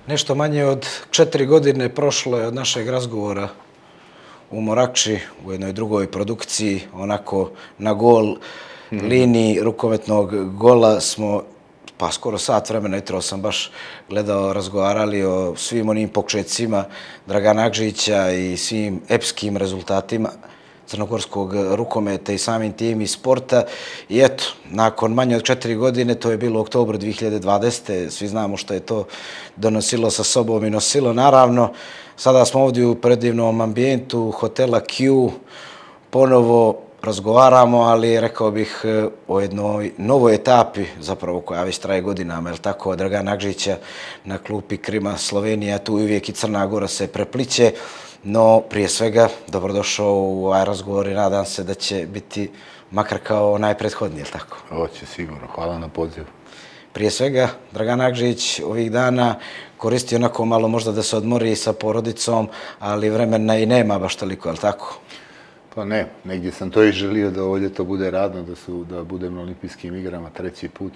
Nešto manje od 4 godine prošlo je od našeg razgovora u Morakči, u jednoj drugoj produkciji, onako na gol liniji rukometnog gola smo, pa skoro sat vremena, jutro sam baš gledao, razgovarali o svim onim počecima Dragana Agžića i svim epskim rezultatima crnogorskog rukometa i samim tim i sporta. I eto, nakon manje od 4 godine, to je bilo u oktobru 2020. Svi znamo što je to donosilo sa sobom i nosilo. Naravno, sada smo ovdje u predivnom ambijentu hotela Q, ponovo razgovaramo, ali rekao bih o jednoj novoj etapi, zapravo koja već traje godinama, je li tako, Dragana Agžića na klupi Krima Slovenija, tu uvijek i Crna Gora se prepliće. No, prije svega, dobrodošao u ovaj razgovor i nadam se da će biti makar kao najprethodniji, je li tako? Hoće, sigurno. Hvala na pozivu. Prije svega, Dragan Agžić ovih dana koristi onako malo možda da se odmori sa porodicom, ali vremena i nema baš toliko, je li tako? Pa ne, negdje sam to i želio da ovdje to bude radno, da budem na olimpijskim igrama 3. put.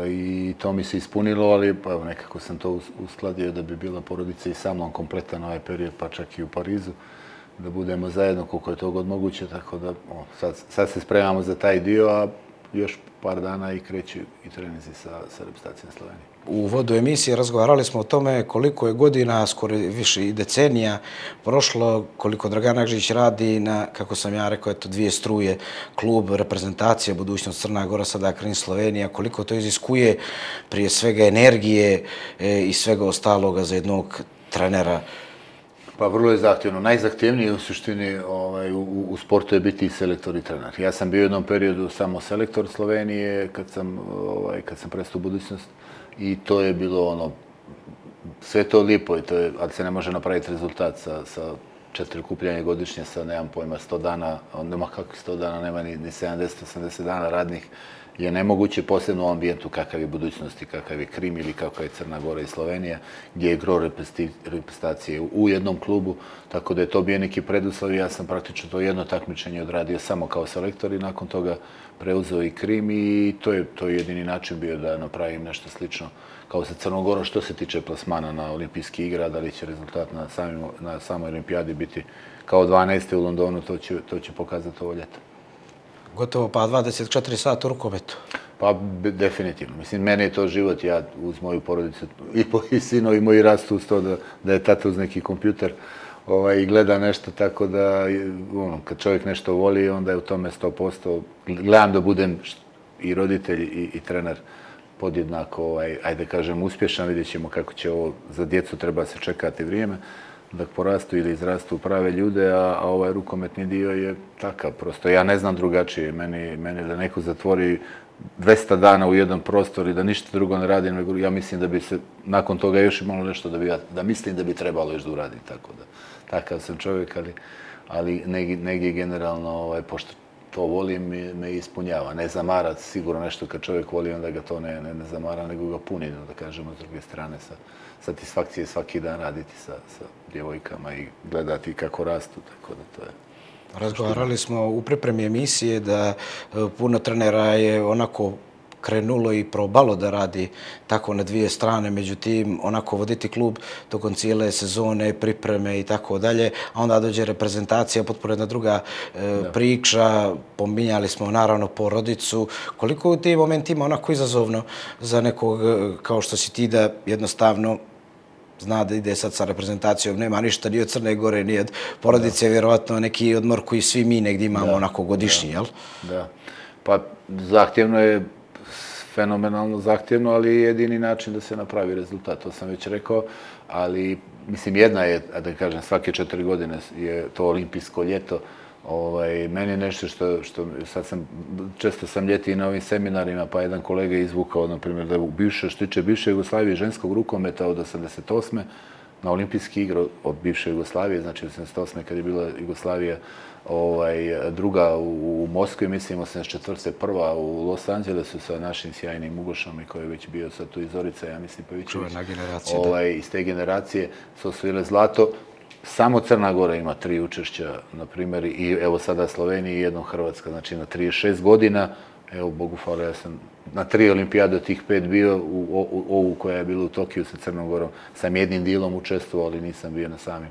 I to mi se ispunilo, ali pa evo, nekako sam to uskladio da bi bila porodica i sa mnom kompletan ovaj period, pa čak i u Parizu, da budemo zajedno koliko je to god moguće, tako da sad se spremamo za taj dio, a još par dana i kreću i treninzi sa reprezentacijom Slovenije. U uvodu emisije razgovarali smo o tome koliko je godina, skoro više i decenija prošlo, koliko Dragan Agžić radi na, kako sam ja rekao, eto, 2 struje, klub, reprezentacija, budućnost Crna Gora, sada Krim Slovenija, koliko to iziskuje prije svega energije i svega ostaloga za jednog trenera. Pa vrlo je zahtjevno. Najzahtjevnije u suštini u sportu je biti i selektor i trener. Ja sam bio u jednom periodu samo selektor Slovenije kad sam prestao u budućnost i to je bilo ono, sve to lijepo, ali se ne može napraviti rezultat sa 4 okupljanja godišnje, sa, nemam pojma, 100 dana, nema kakvih 100 dana, nema ni 70-80 dana radnih, je nemoguće, posebno u ambijentu kakav je budućnosti, kakav je Krim ili kakav je Crna Gora i Slovenija, gdje je gro reprezentacije u jednom klubu, tako da je to bio neki preduslov i ja sam praktično to jedno takmičenje odradio samo kao selektor i nakon toga preuzeo i Krim i to je jedini način bio da napravim nešto slično kao sa Crnom Gorom što se tiče plasmana na olimpijski igra, da li će rezultat na samoj olimpijadi biti kao 12. u Londonu, to će pokazati ovo ljeto. Gotovo pa 24 sata u rukometu. Pa definitivno. Mislim, mene je to život. Ja uz moju porodicu i sinovi moji rastu uz to da je tata uz neki kompjuter i gleda nešto, tako da kad čovjek nešto voli, onda je u tome 100%. Gledam da budem i roditelj i trener podjednako, ajde kažem, uspješan. Vidjet ćemo kako će ovo za djecu, treba se čekati vrijeme da porastu ili izrastu u prave ljude, a ovaj rukometni dio je takav. Prosto ja ne znam drugačije. Meni da neko zatvori 200 dana u jedan prostor i da ništa drugo ne radi, nego ja mislim da bi se nakon toga još imalo nešto da mislim da bi trebalo još da uradim. Tako da, takav sam čovjek, ali negdje generalno, pošto to volim, me ispunjava. Ne zamara sigurno nešto kad čovjek voli, onda ga to ne zamara, nego ga puni, da kažemo, s druge strane, sa satisfakcije svaki dan raditi sa djevojkama i gledati kako rastu, tako da to je... Razgovarali smo u pripremi emisije da puno trenera je onako krenulo i probalo da radi tako na 2 strane, međutim, onako voditi klub tokom cijele sezone, pripreme i tako dalje, a onda dođe reprezentacija, potpuno jedna druga priča, pominjali smo naravno porodicu. Koliko u tim momentima onako izazovno za nekog kao što si ti da jednostavno zna da ide sad sa reprezentacijom, nema ništa ni od Crne Gore, ni od porodice, vjerovatno neki odmor koji svi mi negdje imamo onako godišnji, jel? Da, pa zahtjevno je, fenomenalno zahtjevno, ali je jedini način da se napravi rezultat, to sam već rekao, ali mislim jedna je, da kažem, svake 4 godine je to olimpijsko ljeto. Meni je nešto što sad često sam ljeti i na ovim seminarima, pa jedan kolega je izvukao, na primjer, da što se tiče bivše Jugoslavije ženskog rukometa od 88. na olimpijski igre od bivše Jugoslavije, znači 88. kad je bila Jugoslavija druga u Moskvi, mislim 84. prva u Los Angelesu sa našim sjajnim Ugošom i koji je već bio sad tu iz Zorica, ja mislim, Pavićević. Čuvena generacija, da. Iz te generacije su osvojile zlato. Samo Crna Gora ima 3 učešća, na primjer, i evo sada Slovenija i jednom Hrvatska, znači na 36 godina Evo, Bogu hvala, ja sam na 3 olimpijade od tih 5 bio, u ovu koja je bila u Tokiju sa Crnom Gorom, sam jednim dijelom učestvovao, ali nisam bio na samim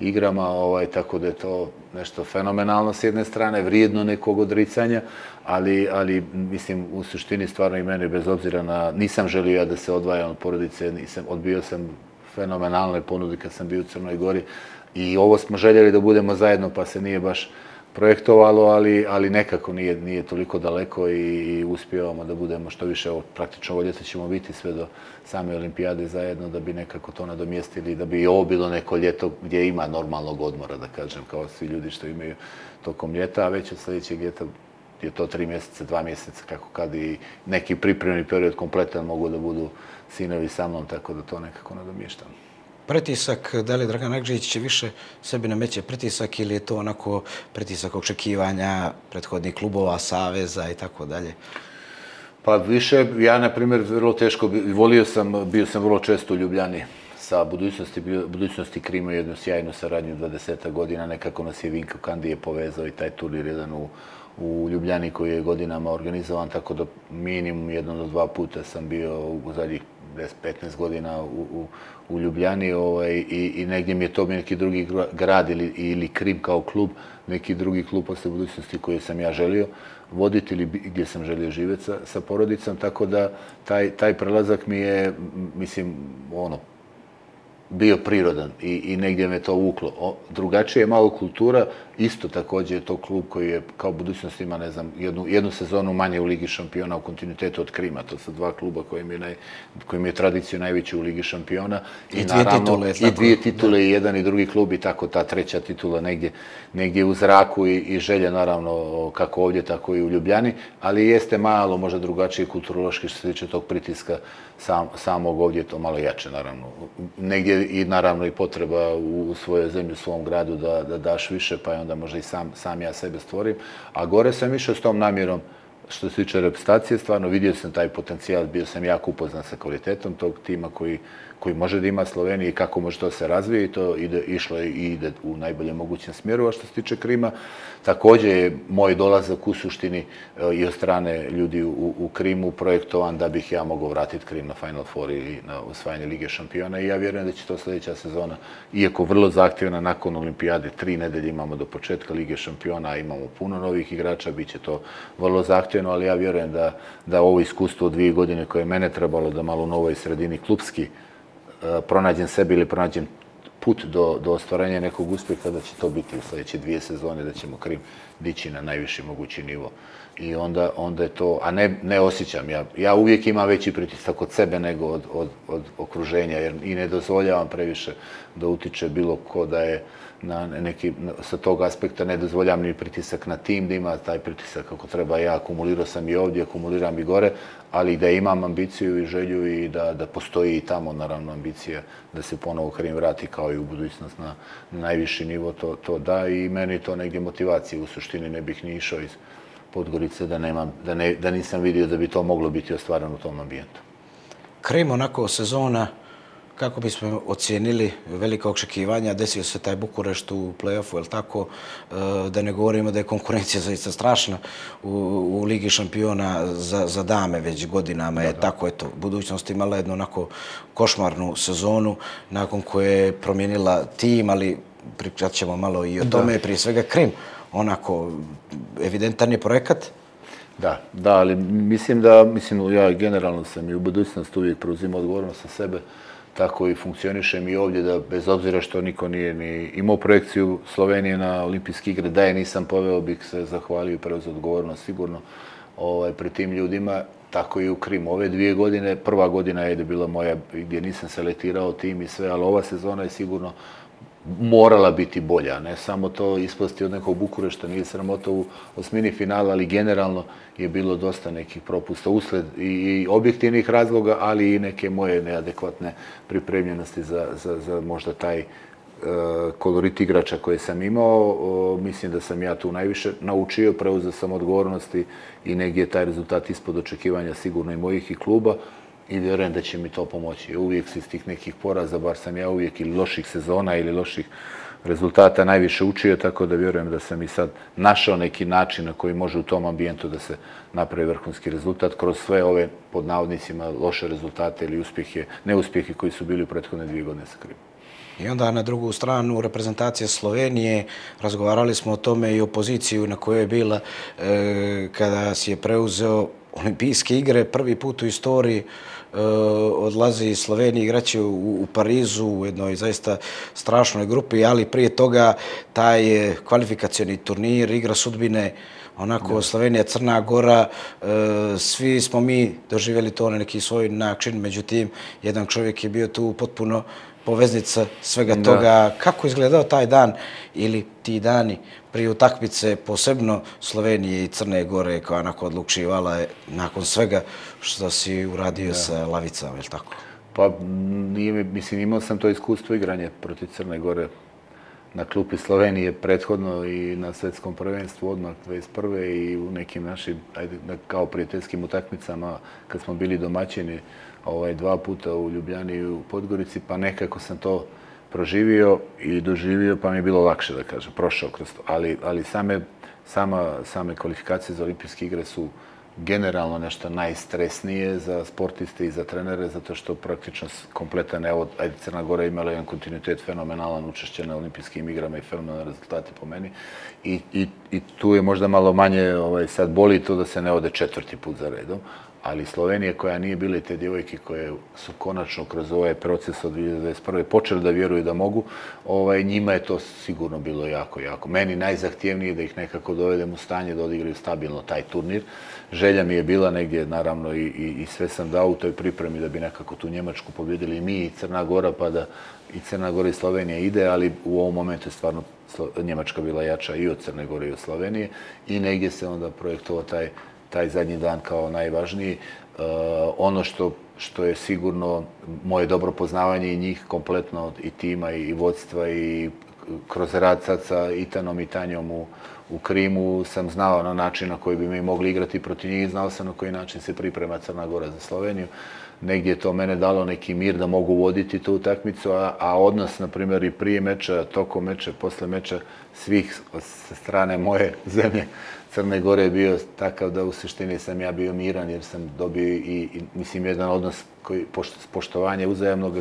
igrama, tako da je to nešto fenomenalno s jedne strane, vrijedno nekog odricanja, ali mislim, u suštini stvarno i meni, bez obzira na, nisam želio ja da se odvajam od porodice, odbio sam fenomenalne ponude kad sam bio u Crnoj Gori i ovo smo željeli da budemo zajedno, pa se nije baš projektovalo, ali nekako nije toliko daleko i uspijevamo da budemo što više, praktično ovo ljeto ćemo biti sve do same olimpijade zajedno da bi nekako to nadomjestili, da bi i ovo bilo neko ljeto gdje ima normalnog odmora, da kažem, kao svi ljudi što imaju tokom ljeta, a već od sljedećeg ljeta je to 3 mjeseca, 2 mjeseca, kako kad i neki pripremni period kompletan mogu da budu sinovi sa mnom, tako da to nekako nadomještam. Pritisak, da li Dragan Akžić će više sebi nameće pritisak ili je to onako pritisak očekivanja prethodnih klubova, saveza i tako dalje? Pa više, ja na primjer vrlo teško, bio sam vrlo često u Ljubljani sa budućnosti Krima, jednu sjajnu saradnju 20 godina, nekako nas je Vinko Kandije povezao i taj turnir jedan u Ljubljani koji je godinama organizovan, tako da minimum 1 do 2 puta sam bio u zadnjih 10-15 godina u Ljubljani i negdje mi je to neki drugi grad ili Krim kao klub, neki drugi klub posle budućnosti koji sam ja želio voditi ili gdje sam želio živjeti sa porodicom, tako da taj prelazak mi je, mislim, bio prirodan i negdje me to uvuklo. Drugačije je malo kultura, isto također je to klub koji je kao budućnost ima, ne znam, jednu sezonu manje u Ligi šampiona u kontinuitetu od Krima. To su 2 kluba koji imaju tradiciju najveću u Ligi šampiona. I 2 titule. I 2 titule i jedan i drugi klub i tako ta 3. titula negdje u zraku i želja naravno kako ovdje, tako i u Ljubljani. Ali jeste malo možda drugačije kulturološki što se tiče tog pritiska samog ovdje, to malo jače naravno. Negdje i naravno i potreba u svojoj zemlji, u svom gradu da daš više, pa je onda možda i sam ja sebe stvorim. A gore sam išao s tom namjerom što se tiče reprezentacije, stvarno vidio sam taj potencijal, bio sam jako upoznan sa kvalitetom tog tima koji može da ima Slovenija i kako može to se razvije i to išlo i ide u najboljem mogućem smjeru. A što se tiče Krima, također je moj dolazak u suštini i od strane ljudi u Krimu projektovan da bih ja mogao vratiti Krim na Final Four ili na osvajanje Lige šampiona i ja vjerujem da će to sljedeća sezona, iako vrlo zahtjevna nakon olimpijade, 3 nedelje imamo do početka Lige šampiona, imamo puno novih igrača, bit će to vrlo zahtjevno, ali ja vjerujem da ovo iskustvo od 2 godine koje je mene trebalo da malo u novoj sredini klubski pronađem sebi ili pronađem put do ostvarenja nekog uspjeha, da će to biti u sljedeće 2 sezone, da ćemo Krim dići na najviši mogući nivo. I onda je to, a ne osjećam, ja uvijek imam veći pritisak od sebe nego od okruženja, jer i ne dozvoljavam previše da utiče bilo ko da je sa tog aspekta ne dozvoljavam ni pritisak na tim, da ima taj pritisak kako treba. Ja akumulirao sam i ovdje, akumuliram i gore, ali da imam ambiciju i želju i da postoji i tamo naravno ambicija da se ponovo Krim vrati kao i u budućnost na najviši nivo, to da i meni to negdje motivacija. U suštini ne bih ni išao iz Podgorice da nisam vidio da bi to moglo biti ostvareno u tom ambijentu. Krim, onako sezona, kako bismo ocijenili velika očekivanja, desio se taj Bukurešt u play-offu, jel tako, da ne govorimo da je konkurencija zaista strašna u Ligi šampiona za dame već godinama, je tako, eto, budućnost imala jednu onako košmarnu sezonu nakon koje je promijenila tim, ali pričat ćemo malo i o tome, prije svega Krim, onako, evidentan je projekat. Da, ali mislim, ja generalno sam i u budućnosti uvijek preuzimao odgovornost sa sebe, tako i funkcionišem i ovdje, da bez obzira što niko nije ni imao projekciju Slovenije na olimpijske igre, da je nisam poveo, bih se zahvalio i preuzeo odgovornost sigurno pri tim ljudima, tako i u Krimu. Ove 2 godine, prva godina je bila moja gdje nisam selektirao tim i sve, ali ova sezona je sigurno morala biti bolja, ne samo to ispasti od nekog Bukurešta, nije sramota u osmini finala, ali generalno je bilo dosta nekih propusta usled i objektivnih razloga, ali i neke moje neadekvatne pripremljenosti za možda taj kolorit igrača koje sam imao. Mislim da sam ja tu najviše naučio, preuzeo sam odgovornosti i negdje je taj rezultat ispod očekivanja sigurno i mojih i kluba. I vjerujem da će mi to pomoći. Uvijek se iz tih nekih poraza, bar sam ja uvijek, ili loših sezona ili loših rezultata najviše učio, tako da vjerujem da sam i sad našao neki način na koji može u tom ambijentu da se napravi vrhunski rezultat kroz sve ove, pod navodnicima, loše rezultate ili uspjehe, neuspjehe koji su bili u prethodne 2 godine sa Krimom. I onda na drugu stranu reprezentacija Slovenije, razgovarali smo o tome i o poziciju na kojoj je bila kada si je preuzeo olimpijske igre, prvi put u istoriji odlazi iz Slovenije, igraće u Parizu u jednoj zaista strašnoj grupi, ali prije toga taj kvalifikacioni turnir, igra sudbine, onako Slovenija, Crna Gora, svi smo mi doživjeli to na neki svoj način, međutim, jedan čovjek je bio tu potpuno poveznica svega toga. Kako izgledao taj dan ili ti dani prije utakmice, posebno Slovenije i Crne Gore, koja onako odlučivala je nakon svega što si uradio sa Lavicama, je li tako? Pa, mislim, imao sam to iskustvo igranje protiv Crne Gore na klupi Slovenije prethodno i na svjetskom prvenstvu odmah 21. i u nekim našim, kao prijateljskim utakmicama kad smo bili domaćini 2 puta u Ljubljani i u Podgorici, pa nekako sam to proživio i doživio, pa mi je bilo lakše, da kažem, prošao kroz to. Ali same kvalifikacije za olimpijske igre su generalno nešto najstresnije za sportiste i za trenere, zato što praktično kompletan, evo, Crna Gora je imala jedan kontinuitet fenomenalan učešće na olimpijskim igrama i fenomenalne rezultate po meni. I tu je možda malo manje, sad boli to da se ne ode 4. put za redom, ali Slovenija koja nije bila i te djevojke koje su konačno kroz ovaj proces od 2021. počeli da vjeruju da mogu, njima je to sigurno bilo jako, jako. Meni najzahtjevnije da ih nekako dovedem u stanje da odigraju stabilno taj turnir. Želja mi je bila negdje, naravno, i sve sam dao u toj pripremi da bi nekako tu Njemačku pobjedili i mi i Crna Gora, pa da i Crna Gora i Slovenija ide, ali u ovom momentu je stvarno Njemačka bila jača i od Crne Gore i od Slovenije i negdje se onda projektovao taj zadnji dan kao najvažniji. Ono što je sigurno moje dobro poznavanje i njih kompletno, i tima i vodstva, i kroz rad sad sa Itanom i Tanjom u Krimu sam znao na način na koji bi mi mogli igrati protiv njih, znao sam na koji način se priprema Crna Gora za Sloveniju. Negdje je to mene dalo neki mir da mogu voditi tu utakmicu, a odnos, na primjer, i prije meča, tokom meča, posle meča, svih sa strane moje zemlje Crne Gore je bio takav da u suštini sam ja bio miran, jer sam dobio i mislim, jedan odnos poštovanja uzajamnoga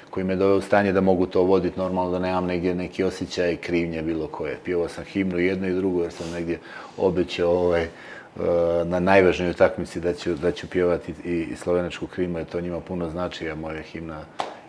koji me doveo u stanje da mogu to voditi normalno, da nemam negdje neki osjećaj krivnje bilo koje. Pjevao sam himnu jedno i drugo, jer sam negdje obećao na najvažnijoj utakmici da ću pjevati i slovenačku himnu, jer to njima puno znači, a moja himna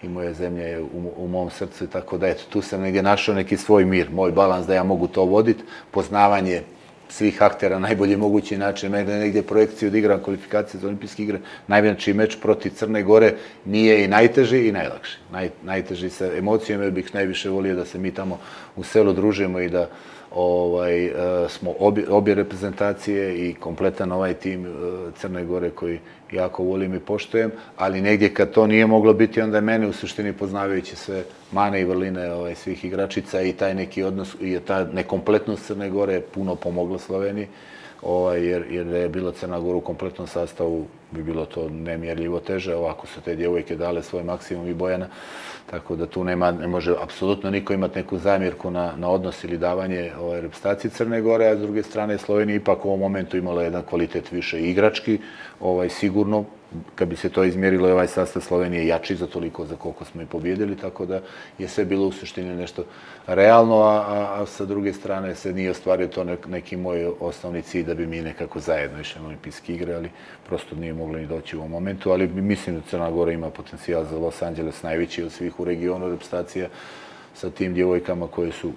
i moja zemlja je u mom srcu, tako da eto, tu sam negdje našao neki svoj mir, moj balans da ja mogu to voditi, poznavanje svih aktera, najbolji mogući način, negdje projekciju da igram kvalifikacije za olimpijske igre, najveći meč protiv Crne Gore nije i najteži i najlakši. Najteži sa emocijama, jer bih najviše volio da se mi tamo u selu družimo i da smo obje reprezentacije i kompletan ovaj tim Crne Gore koji jako volim i poštujem, ali negdje kad to nije moglo biti, onda je mene u suštini, poznavajući sve mane i vrline svih igračica i taj neki odnos i ta nekompletnost Crne Gore puno pomogla Sloveniji, jer da je bilo Crna Gora u kompletnom sastavu bi bilo to nemjerljivo teže. Ovako su te djevojke dale svoj maksimum i Bojana, tako da tu ne može apsolutno niko imati neku zamjerku na odnos ili davanje reprezentacije Crne Gore, a s druge strane Slovenija ipak u ovom momentu imala jedan kvalitet više igrački, sigurno. Kad bi se to izmjerilo, ovaj sastav Slovenije jači za toliko za koliko smo i pobjedili, tako da je sve bilo u suštini nešto realno, a sa druge strane se nije ostvario to neki moj osnovni cilj da bi mi nekako zajedno išli na olimpijske igre, ali prosto nije moglo ni doći u ovom momentu, ali mislim da Crna Gora ima potencijal za Los Angeles, najveći od svih u regionu reprezentacija, sa tim djevojkama koje su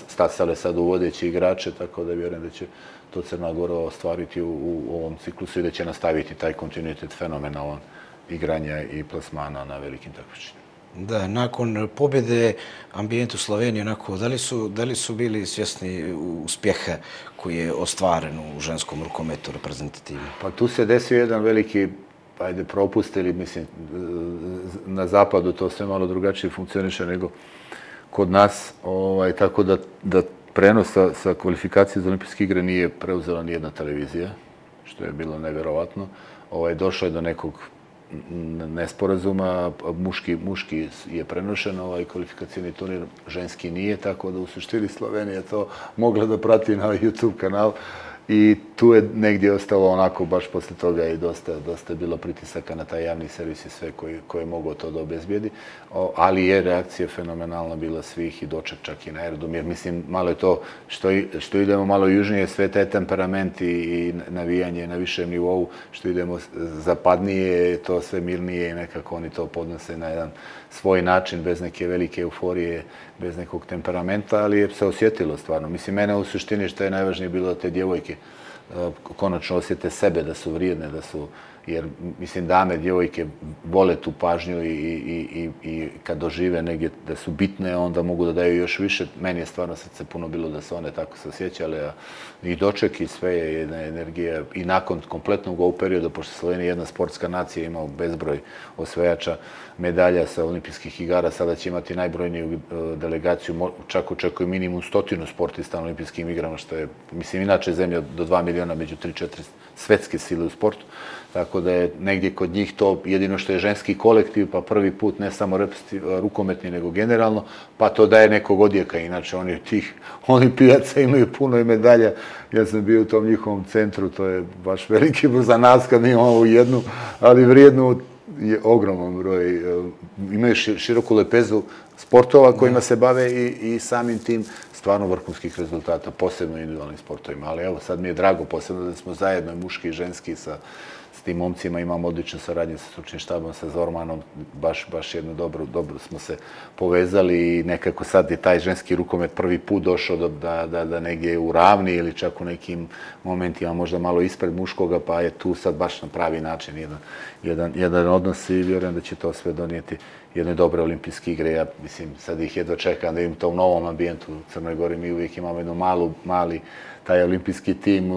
stasale sad u vodeći igrače, tako da vjerujem da će to Crna Gora ostvariti u ovom ciklusu i da će nastaviti taj kontinuitet fenomenalan igranja i plasmana na velikim takmičenjima. Da, nakon pobjede ambijent u Sloveniji, da li su bili svjesni uspjeha koji je ostvaren u ženskom rukometu reprezentativno? Pa tu se desio jedan veliki propust, ili mislim, na zapadu to sve malo drugačije funkcioniše nego kod nas, tako da prenos sa kvalifikacije za olimpijske igre nije preuzela nijedna televizija, što je bilo nevjerovatno. Došlo je do nekog nesporazuma, muški je prenošen ovaj kvalifikacijni turnir, ženski nije, tako da u suštini Slovenija to mogla da prati na YouTube kanal. I tu je negdje ostalo onako, baš posle toga i dosta je bilo pritisaka na taj javni servis i sve koji je mogao to da obezbijedi. Ali je reakcija fenomenalna bila svih i doček čak i na aerodrom. Jer mislim, malo je to, što idemo malo južnije, sve taj temperament i navijanje na višem nivou, što idemo zapadnije, to sve mirnije i nekako oni to podnose na jedan svoj način, bez neke velike euforije, bez nekog temperamenta, ali je se osjetilo stvarno. Mislim, mene u suštini što je najvažnije bilo da te djevojke konačno osjete sebe, da su vrijedne, da su, jer mislim dame, djevojke vole tu pažnju i kad dožive negdje da su bitne, onda mogu da daju još više. Meni je stvarno srce puno bilo da se one tako se osjećale, a i doček i sve je jedna energija. I nakon kompletnog ovog perioda, pošto Slovenija je jedna sportska nacija, imao bezbroj osvajača medalja sa olimpijskih igara, sada će imati najbrojniju delegaciju, čak očekuju minimum 100 sportista na olimpijskim igrama, što je, mislim, inače zemlja do 2 miliona među 3-4 svetske sile u sportu. Tako da je negdje kod njih to jedino što je ženski kolektiv, pa prvi put ne samo rukometni, nego generalno, pa to daje nekog odjeka. Inače, oni tih olimpijaca imaju puno i medalja. Ja sam bio u tom njihovom centru, to je baš veliki broj za nas kad imamo ovu jednu, ali vrijednu je ogroman broj. Imaju široku lepezu sportova kojima se bave i samim tim stvarno vrhunskih rezultata, posebno individualnim sportovima. Ali evo, sad mi je drago, posebno da smo zajedno, muški i ženski, sa tim momcima, imamo odličnu saradnju sa stručnim štabom, sa Zormanom, baš jedno dobro smo se povezali i nekako sad je taj ženski rukomet prvi put došao da negdje uravni ili čak u nekim momentima možda malo ispred muškoga, pa je tu sad baš na pravi način jedan odnos i vjerujem da će to sve donijeti jedne dobre olimpijske igre. Ja mislim, sad ih jedva čekam da im to u novom ambijentu u Crnoj Gori. Mi uvijek imamo jednu mali taj olimpijski tim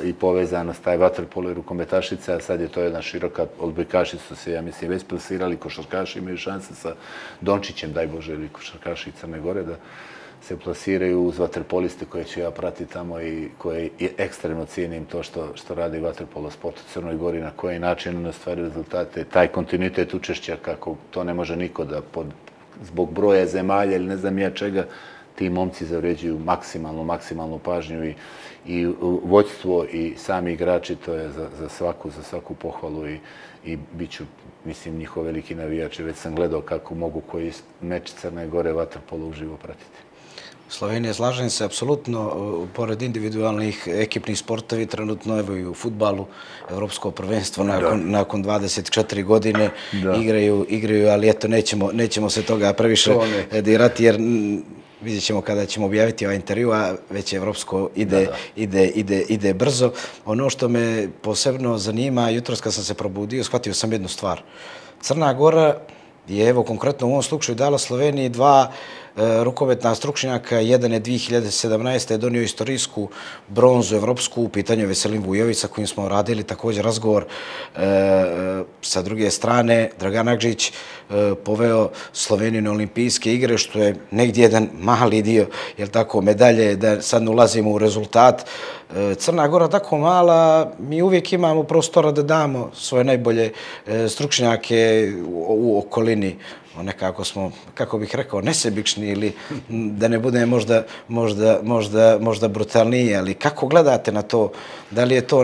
i povezanost, taj vaterpolo i rukometašica, a sad je to jedna široka, odbojkaši su se, ja mislim, već plasirali, košarkaši imaju šanse sa Dončićem, daj Bože, ili košarkaši Crne Gore, da se plasiraju uz vaterpoliste koje ću ja pratiti tamo i koje ekstremno cijenim to što radi vaterpolo sport u Crnoj Gori, na koji način on ostvari rezultate, taj kontinuitet učešća, kako to ne može niko da zbog broja zemalja ili ne znam ja čega, ti momci zavređuju maksimalnu pažnju i vođstvo i sami igrači, to je za svaku pohvalu i bit ću, mislim, njihov veliki navijač. Već sam gledao kako mogu koji meč Crne Gore vaterpolo uživo pratiti. Slovenija, slažem se, apsolutno, pored individualnih ekipnih sportovi, trenutno evo i u fudbalu, evropsko prvenstvo nakon 24 godine igraju, ali eto, nećemo se toga previše dirati, jer vidjet ćemo kada ćemo objaviti ovaj intervju, a već evropsko ide brzo. Ono što me posebno zanima, jutros kad sam se probudio, shvatio sam jednu stvar. Crna Gora je, evo, konkretno u ovom slučaju dala Sloveniji 2 rukometna stručnjaka. Jedan je 2017. donio istorijsku bronzu evropsku, u pitanju Veselin Vujović, sa kojim smo radili također razgovor. Sa druge strane, Dragan Agžić poveo Sloveniju na olimpijske igre, što je negdje jedan mali dio, jel tako, medalje, da sad ne ulazimo u rezultat. Crna Gora tako mala, mi uvijek imamo prostora da damo svoje najbolje stručnjake u okolini. Nekako smo, kako bih rekao, nesebični ili da ne bude možda brutalniji, ali kako gledate na to? Da li je to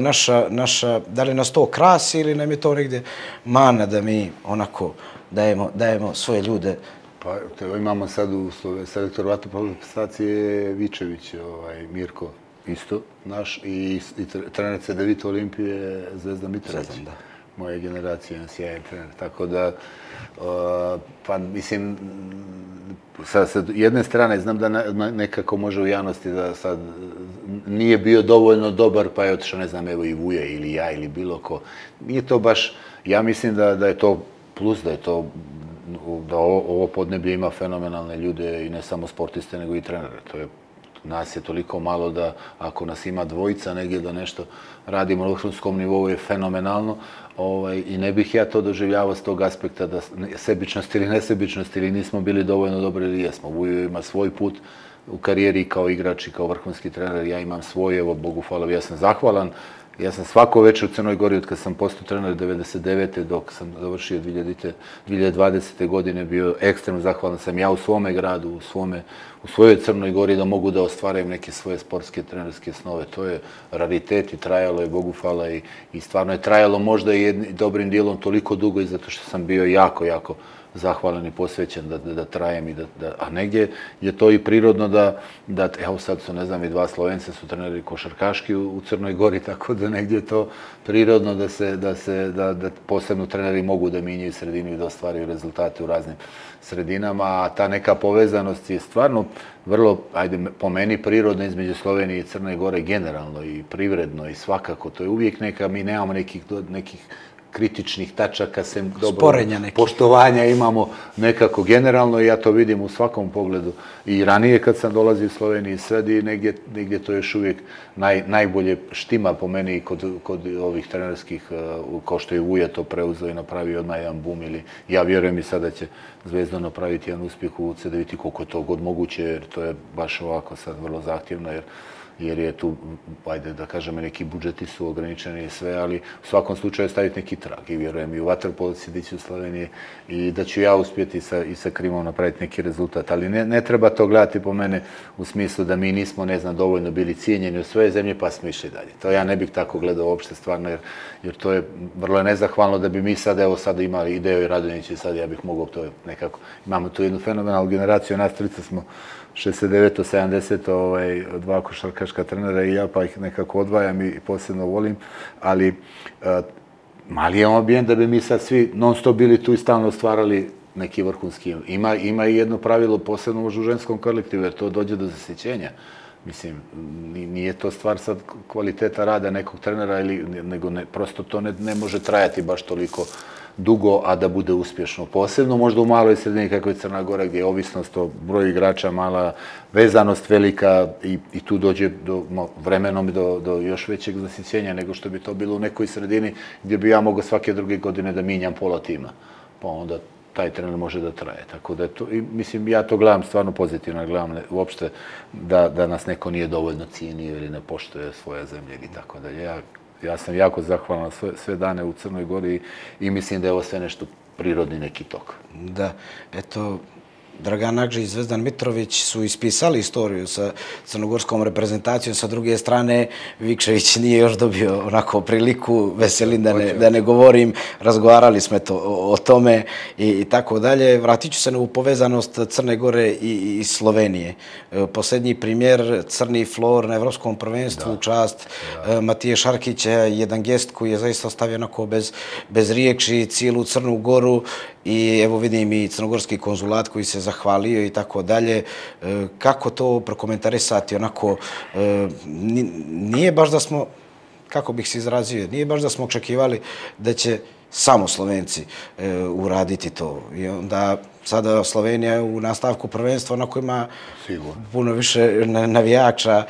da li nas to krasi ili nam je to negdje mana da mi onako dajemo svoje ljude? Pa imamo sad u selektoru vaterpolo reprezentacije Vičević, Mirko isto naš i trener C9 Olimpije Zvezdan Mitrović. Moje generacije, jedan sjajan trener. Tako da, pa mislim, sa jedne strane znam da nekako može u javnosti da sad nije bio dovoljno dobar, pa je otišao, ne znam, evo i Vuja ili ja ili bilo ko. Nije to baš, ja mislim da je to plus, da ovo podneblje ima fenomenalne ljude i ne samo sportiste, nego i trenere. Nas je toliko malo da ako nas ima dvojica negdje da nešto radimo na vrhunskom nivou je fenomenalno i ne bih ja to doživljavao s tog aspekta da sebičnost ili nesebičnost ili nismo bili dovoljno dobri ili jesmo. Vujo ima svoj put u karijeri kao igrač i kao vrhunski trener, ja imam svoj, evo, Bogu hvala, ja sam zahvalan Ja sam svako večer u Crnoj Gori, od kad sam postao trener 99. dok sam završio 2020. godine, bio ekstremno zahvalan sam ja u svome gradu, u svojoj Crnoj Gori da mogu da ostvarim neke svoje sportske trenerske snove. To je raritet i trajalo je, Bogu hvala, i stvarno je trajalo možda i dobrim dijelom toliko dugo i zato što sam bio jako, jako zahvalan i posvećen da trajem a negdje je to i prirodno da evo sad su, ne znam, i 2 Slovenca su treneri košarkaški u Crnoj Gori, tako da negdje je to prirodno da posebno treneri mogu da minjaju sredinu i da ostvaraju rezultate u raznim sredinama, a ta neka povezanost je stvarno vrlo, ajde, po meni prirodna između Slovenije i Crne Gore generalno i privredno i svakako. To je uvijek neka, mi nemamo nekih kritičnih tačaka, sem dobro poštovanja imamo nekako generalno i ja to vidim u svakom pogledu. I ranije kad sam dolazio u Sloveniji i sad i negdje to još uvijek najbolje štima po meni kod ovih trenerskih, kao što je Vuja to preuzeo i napravio odmah jedan boom, ili ja vjerujem i sada će Zvezda napraviti jedan uspjeh u CDVita, koliko je to god moguće, jer to je baš ovako sad vrlo zahtjevno, jer je tu, ajde da kažem, neki budžeti su ograničeni i sve, ali u svakom slučaju staviti neki trag i vjerujem i u vaterpolici dići u Sloveniji i da ću ja uspjeti i sa Krimom napraviti neki rezultat. Ali ne treba to gledati po mene u smislu da mi nismo, ne znam, dovoljno bili cijenjeni u svoje zemlje pa smo išli dalje. To ja ne bih tako gledao uopšte stvarno, jer to je vrlo nezahvalno da bi mi sad, evo sad imali Ideo i Radonjić i sad ja bih mogao to nekako, imamo tu jednu fenomenalnu generaciju, nas trica smo 69. 70. 2 košarkaška trenera i ja pa ih nekako odvajam i posebno volim, ali mali je ambijent da bi mi sad svi non stop bili tu i stalno stvarali neki vrhunski. Ima i jedno pravilo, posebno možda u ženskom kolektivu, jer to dođe do zasjećenja. Mislim, nije to stvar sad kvaliteta rada nekog trenera, nego prosto to ne može trajati baš toliko dugo, a da bude uspješno. Posebno možda u maloj sredini kako je Crna Gora, gdje je ovisnost o broju igrača mala, vezanost velika i tu dođe vremenom do još većeg zasjećenja nego što bi to bilo u nekoj sredini gdje bi ja mogao svake druge godine da minjam pola tima. Pa onda taj trener može da traje. Tako da je to, mislim, ja to gledam stvarno pozitivno, gledam uopšte da nas neko nije dovoljno cijenio ili ne poštuje svoje zemlje ili tako dalje. Ja sam jako zahvalan sve dane u Crnoj Gori i mislim da je ovo sve nešto prirodni neki tok. Da, eto, Dragan Nagže i Zvezdan Mitrović su ispisali istoriju sa crnogorskom reprezentacijom. Sa druge strane, Vikšević nije još dobio onako priliku, veselim da ne govorim, razgovarali smo o tome i tako dalje. Vratit ću se na ovu povezanost Crne Gore i Slovenije. Posljednji primjer, crni flor na Evropskom prvenstvu u čast Matije Šarkića, jedan gest koji je zaista ostavio onako bez riječi cijelu Crnu Goru. I evo vidim i crnogorski konzulat koji se zahvalio i tako dalje. Kako to prokomentarisati onako? Nije baš da smo, kako bih se izrazio, nije baš da smo očekivali da će samo Slovenci uraditi to. I onda sada Slovenija u nastavku prvenstva onako ima puno više navijača.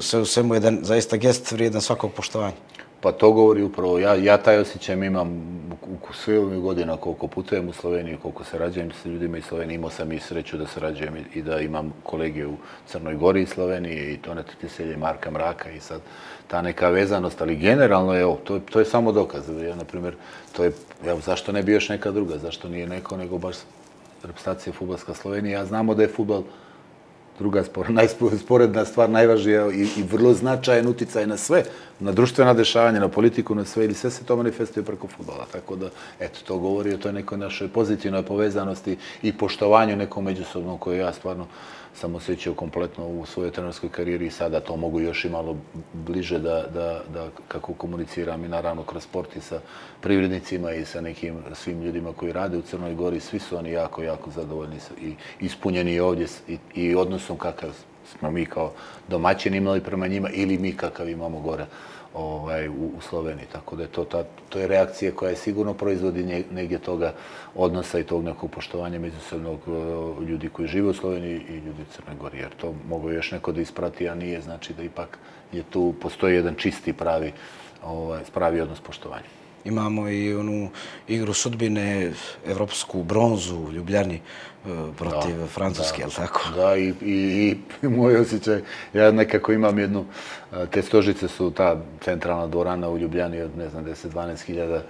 Sve u svemu jedan zaista gest vrijedan svakog poštovanja. Pa to govori upravo, ja taj osjećaj imam u sve ove godina koliko putujem u Sloveniju, koliko sarađujem sa ljudima iz Slovenije, imao sam i sreću da sarađujem i da imam kolege u Crnoj Gori iz Slovenije i Toneta Teselje i Marka Mraka i sad ta neka vezanost, ali generalno evo, to je samo dokaz. Ja, na primjer, to je, evo, zašto ne bi još neka druga, zašto nije neko, nego baš reprezentacija fudbalska Slovenija, a znamo da je fudbal druga sporedna stvar, najvažnija i vrlo značajan uticaj na sve, na društvena dešavanja, na politiku, na sve, ili sve se to manifestuje preko fudbala. Tako da, eto, to govori o toj nekoj našoj pozitivnoj povezanosti i poštovanju nekom međusobnom koje ja stvarno sam osjećao kompletno u svojoj trenerskoj karijeri i sada to mogu još i malo bliže da kako komuniciram i naravno kroz sport i sa privrednicima i sa nekim svim ljudima koji rade u Crnoj Gori. Svi su oni jako, jako zadovoljni i ispunjeni ovdje i odnosom kakav smo mi kao domaćini imali prema njima ili mi kakav imamo gore u Sloveniji. Tako da je to je reakcija koja je sigurno proizvodi negdje toga odnosa i tog nekog poštovanja međusobnog ljudi koji žive u Sloveniji i ljudi u Crnoj Gori. Jer to mogu još neko da isprati, a nije, znači da ipak je tu, postoji jedan čisti pravi odnos poštovanja. imamo i onu igru sudbine, evropsku bronzu u Ljubljani protiv Francuske, je li tako? Da, i moj osjećaj, ja nekako imam jednu, te Stožice su ta centralna dvorana u Ljubljani od, ne znam, 10-12 hiljada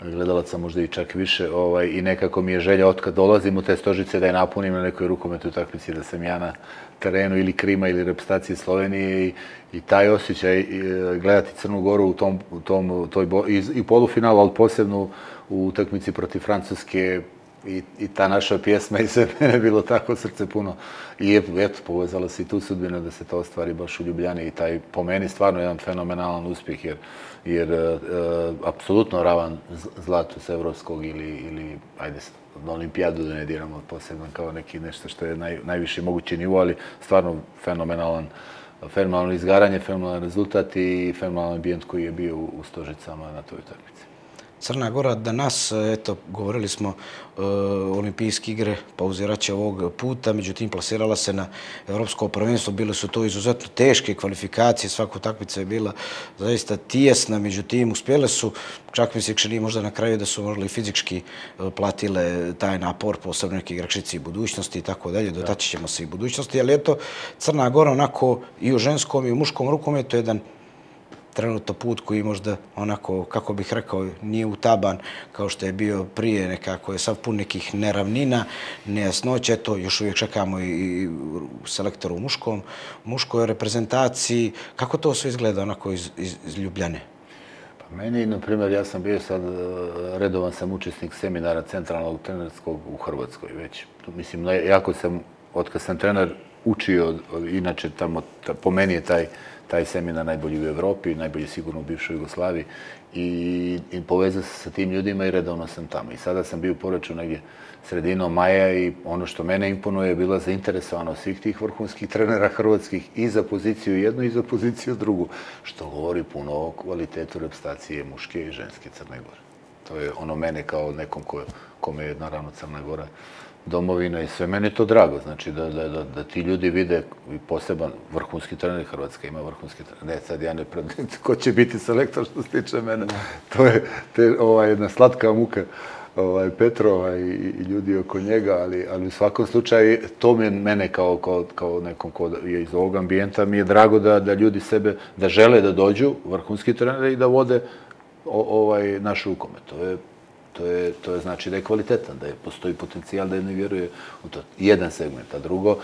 gledalaca, možda i čak više, i nekako mi je želja otkad dolazim u te Stožice da je napunim na nekoj rukometnoj utakmici, da sam ja na terenu ili Krima ili reprezentacije Slovenije i taj osjećaj gledati Crnu Goru u toj i polufinalu, ali posebno u utakmici protiv Francuske i ta naša pjesma i sve mene bilo tako srce puno. I eto, povezala se i tu sudbina da se to ostvari baš u Ljubljani i taj, po meni, stvarno jedan fenomenalan uspjeh, jer apsolutno ravan zlatu s evropskog ili, ajde, na olimpijadu da ne diramo posebno kao nešto što je najviši mogući nivo, ali stvarno fenomenalno izgaranje, fenomenalan rezultat i fenomenalan ambijent koji je bio u Stožicama na toj utakmici. Crna Gora danas, eto, govorili smo olimpijske igre pauziraće ovog puta, međutim, plasirala se na evropsko prvenstvo. Bile su to izuzetno teške kvalifikacije, svaka utakmica je bila zaista tijesna, međutim, uspjele su, čak mi se čini možda na kraju da su možda i fizički platile taj napor, posebno neki igračici budućnosti i tako dalje, dotaći ćemo se i budućnosti, ali eto, Crna Gora onako i u ženskom i u muškom rukometu jedan trenutno put koji možda onako, kako bih rekao, nije utaban kao što je bio prije, nekako je sav pun nekih neravnina, nejasnoća. Eto, još uvijek čekamo i selektoru u muškoj reprezentaciji. Kako to sve izgleda onako iz Ljubljane? Pa meni, na primjer, ja sam bio sad, redovan sam učesnik seminara centralnog trenerskog u Hrvatskoj već. Mislim, jako sam, otkad sam trener, učio, inače tamo, po meni je taj seminar najbolji u Evropi, najbolji sigurno u bivšoj Jugoslaviji i povezao se sa tim ljudima i redovno sam tamo. I sada sam bio u Poreču negdje sredinom maja i ono što mene imponuje je bila zainteresovanost svih tih vrhunskih trenera hrvatskih i za poziciju jednu i za poziciju drugu, što govori puno o kvalitetu reprezentacije muške i ženske Crne Gore. To je ono mene kao nekom kome je naravno Crna Gora domovina i sve. Meni je to drago, znači da ti ljudi vide i poseban vrhunski trener. Hrvatska ima vrhunski trener. Ne, sad ja ne predvidim ko će biti selektor što se tiče mene. To je jedna slatka muka Petrova i ljudi oko njega, ali u svakom slučaju to mi je mene kao nekom ko je iz ovog ambijenta mi je drago da ljudi sebe, da žele da dođu vrhunski treneri i da vode naš rukomet. To je znači da je kvalitetan, da postoji potencijal, da ne vjeruje u to. Jedan segment, a drugo,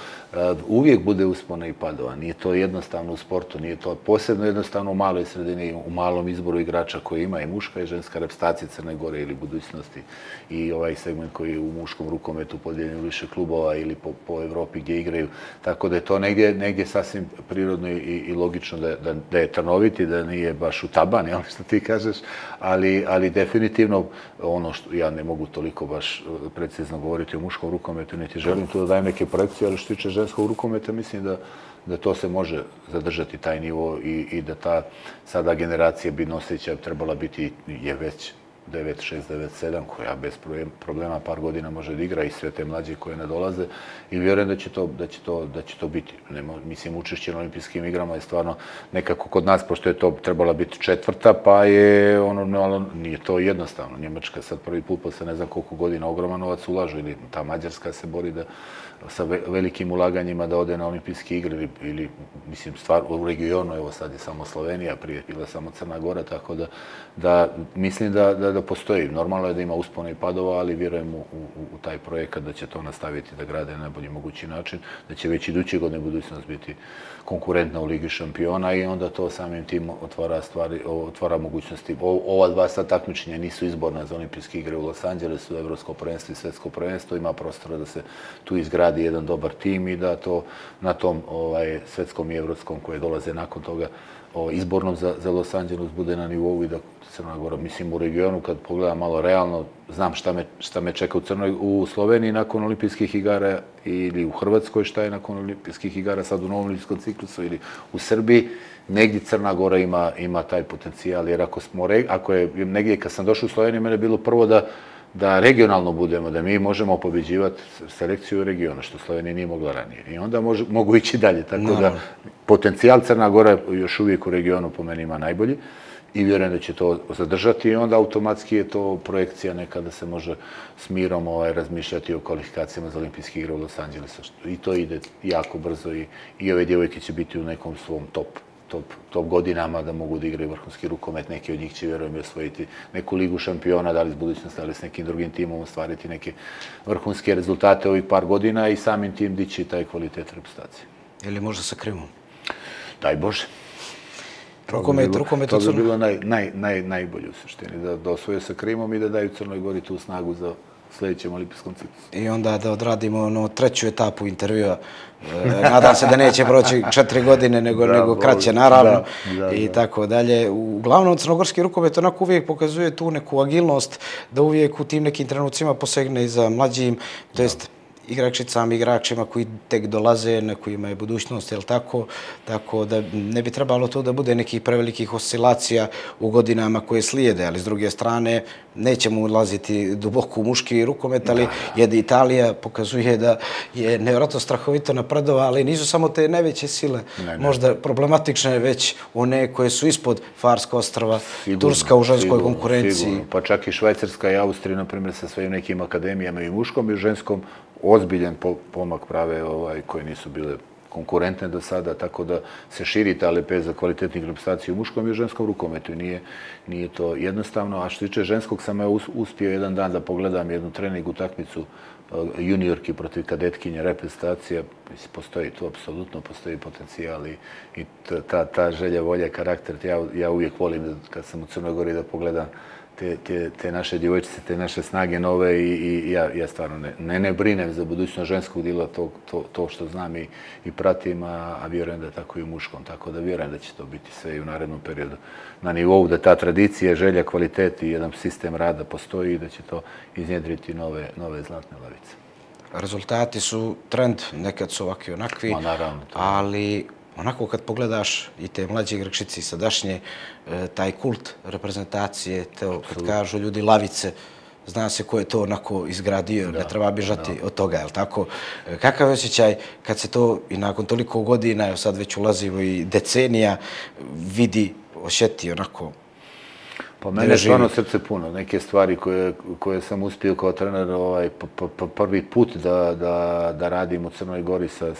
uvijek bude uspona i padova. Nije to jednostavno u sportu, nije to posebno jednostavno u maloj sredini, u malom izboru igrača koji ima i muška i ženska reprezentacija Crne Gore ili budućnosti i ovaj segment koji je u muškom rukometu podijeljen u više klubova ili po Evropi gdje igraju. Tako da je to negdje sasvim prirodno i logično da je trnoviti, da nije baš utaban, jel što ti kažeš, ali definitivno ono što ja ne mogu toliko baš precizno govoriti o muškom rukometu, niti želim tu da dajem neke projekcije, ali što tiče ženskog rukometa, mislim da to se može zadržati taj nivo i da ta sada generacija bi noseća trebala biti, je već 9-6, 9-7, koja bez problema par godina može da igra i sve te mlađe koje ne dolaze i vjerujem da će to biti. Mislim, učešće na olimpijskim igrama je stvarno nekako kod nas, pošto je to trebala biti četvrta, pa je nije to jednostavno. Njemačka sad prvi put posle ne znam koliko godina ogroman novac ulažu ili ta Mađarska se bori da sa velikim ulaganjima da ode na olimpijske igre ili, mislim, stvar u regionu, evo sad je samo Slovenija, prije je bila samo Crna Gora, tako da mislim da postoji. Normalno je da ima uspona i padova, ali vjerujem u taj projekat da će to nastaviti da grade na najbolji mogući način, da će već iduće godine budućnost biti konkurentna u Ligi šampiona i onda to samim tim otvara mogućnosti. Ova dva sad takmičenja nisu izborna za olimpijske igre u Los Angelesu, evropsko prvenstvo i svetsko prvenstvo, ima prostora da se tu izgradi jedan dobar tim i da to na tom svetskom i evropskom koje dolaze nakon toga izbornom za Los Angeles bude na nivou i da Crna Gora, mislim, u regionu, kad pogledam malo realno, znam šta me čeka u Sloveniji nakon olimpijskih igara ili u Hrvatskoj šta je nakon olimpijskih igara sad u novom olimpijskom ciklusu ili u Srbiji, negdje Crna Gora ima taj potencijal, jer ako je negdje, kad sam došao u Sloveniju, mene je bilo prvo da regionalno budemo, da mi možemo pobeđivati selekciju regiona, što Slovenija nije mogla ranije. I onda mogu ići dalje. Tako da potencijal Crna Gora još uvijek u regionu po meni ima najbolji i vjerujem da će to zadržati i onda automatski je to projekcija neka da se može s mirom razmišljati o kvalifikacijama za olimpijske igre u Los Angelesu. I to ide jako brzo i ove djevojke će biti u nekom svom top godinama da mogu da igraju vrhunski rukomet. Neki od njih će, vjerujem, osvojiti neku ligu šampiona, da li s budućnosti, ali s nekim drugim timom ostvariti neke vrhunske rezultate ovih par godina i samim tim dići taj kvalitet reprezentacije. Ili možda sa Krimom? Daj Bože. Rukomet to bi bilo najbolje u suštini, da osvoje sa Krimom i da daju Crnoj Gori tu snagu za sljedećem olimpijskom ciklusu. I onda da odradimo treću etapu intervjua. Nadam se da neće proći 4 godine, nego kraće, naravno, i tako dalje. Uglavnom, crnogorski rukomet onako uvijek pokazuje tu neku agilnost, da uvijek u tim nekim trenucima posegne i za mlađim, to jest igračicama, igračima koji tek dolaze, na kojima je budućnost, jel tako? Tako da ne bi trebalo to da bude nekih prevelikih oscilacija u godinama koje slijede, ali s druge strane nećemo ulaziti duboko u muški rukomet, ali Italija pokazuje da je nevjerojatno strahovito napredovala, ali nisu samo te najveće sile možda problematične, već one koje su ispod Farskog ostrva, Turska u ženskoj konkurenciji. Pa čak i Švajcarska i Austrija, na primjer, sa svojim nekim akademijama i muškom i ženskom, ozbiljan pomak prave koje nisu bile konkurentne do sada, tako da se širi ta lepeza kvalitetnih reprezentacija u muškom i u ženskom rukometu. Nije to jednostavno. A što tiče ženskog, sam uspio jedan dan da pogledam jednu trening utakmicu juniorki protiv kadetkinje reprezentacija. Postoji tu, apsolutno postoji potencijal i ta želja, volja, karakter. Ja uvijek volim kad sam u Crnoj Gori da pogledam te naše djevojčice, te naše snage nove i ja stvarno ne brinem za budućnost ženskog dila, to što znam i pratim, a vjerujem da je tako i u muškom, tako da vjerujem da će to biti sve i u narednom periodu na nivou, da ta tradicija, želja, kvalitet i jedan sistem rada postoji i da će to iznjedriti nove zlatne lavice. Rezultati su trend, nekad su ovakvi onakvi, ali onako kad pogledaš i te mlađe igračice sadašnje, taj kult reprezentacije, kad kažu ljudi lavice, zna se ko je to onako izgradio, ne treba bježati od toga, je li tako? Kakav je osjećaj kad se to i nakon toliko godina, sad već ulazimo i decenija, vidi, osjeti onako? Pa mene je stvarno srce puno. Neke stvari koje sam uspio kao trener prvi put da radim u Crnoj Gori sa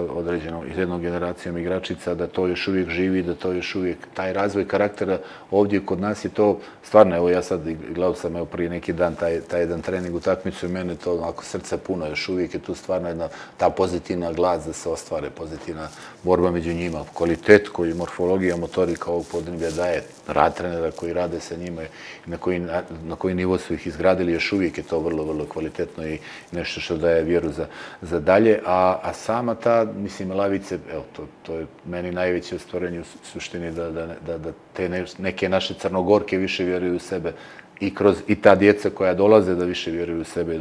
određenom jednom generacijom igračica, da to još uvijek živi, da to još uvijek taj razvoj karaktera ovdje kod nas je to stvarno, evo ja sad gledao sam prije neki dan taj jedan trening utakmicu i mene to onako srce puno, još uvijek je tu stvarno jedna ta pozitivna glas da se ostvare, pozitivna borba među njima, kvalitet koji morfologija, motorika ovog podneblja daje, rad trenera koji rade sa njima i na koji nivo su ih izgradili, još uvijek je to vrlo, vrlo kvalitetno i nešto što daje vjeru za dalje. A sama ta, mislim, lavice, evo, to je meni najveće ostvarenje u suštini da te neke naše crnogorke više vjeruju u sebe i ta djeca koja dolaze da više vjeruju u sebe i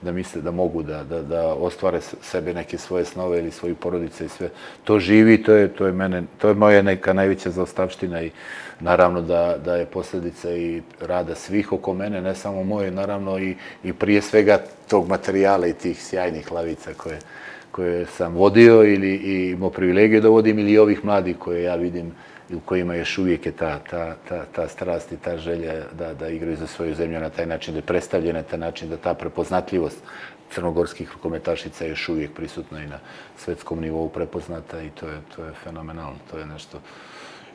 da misle da mogu da ostvare sebe neke svoje snove ili svoju porodice i sve. To živi, to je moja neka najveća zaostavština i naravno da je posljedica i rada svih oko mene, ne samo moje, naravno i prije svega tog materijala i tih sjajnih lavica koje sam vodio ili imao privilegiju da vodim ili ovih mladih koje ja vidim u kojima još uvijek je ta strast i ta želja da igraju za svoju zemlju na taj način, da je predstavljena na taj način, da ta prepoznatljivost crnogorskih rukometašica je još uvijek prisutna i na svjetskom nivou prepoznata i to je fenomenalno. To je nešto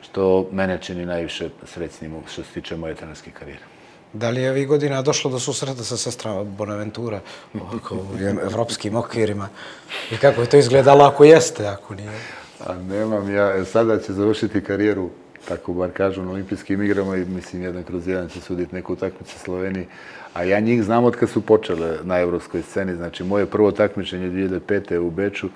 što mene čini najviše srećnim što se tiče moje trenerske karijere. Da li je ovih godina došlo do susreta sa sestrama Bonaventura u evropskim okvirima i kako je to izgledalo ako jeste, ako nije? A nemam ja, sada će završiti karijeru, tako bar kažu, na olimpijskim igrama i mislim jedan kroz jedan će suditi neku utakmicu Sloveniji. A ja njih znam od kad su počele na evropskoj sceni. Znači, moje prvo takmičenje 2005. u Beču